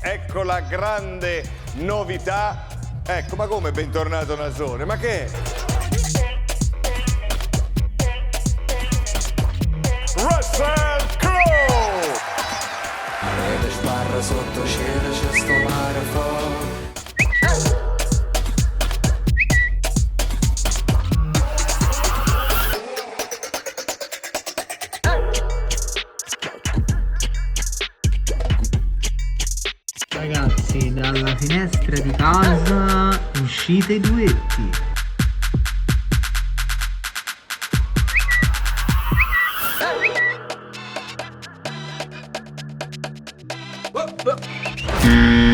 Ecco la grande novità. Ecco, ma come bentornato Nasone? Ma che è? Russell Crowe! E le sbarre sotto cielo c'è sto mare fuori. Ragazzi, dalla finestra di casa uscite i duetti. Oh, oh.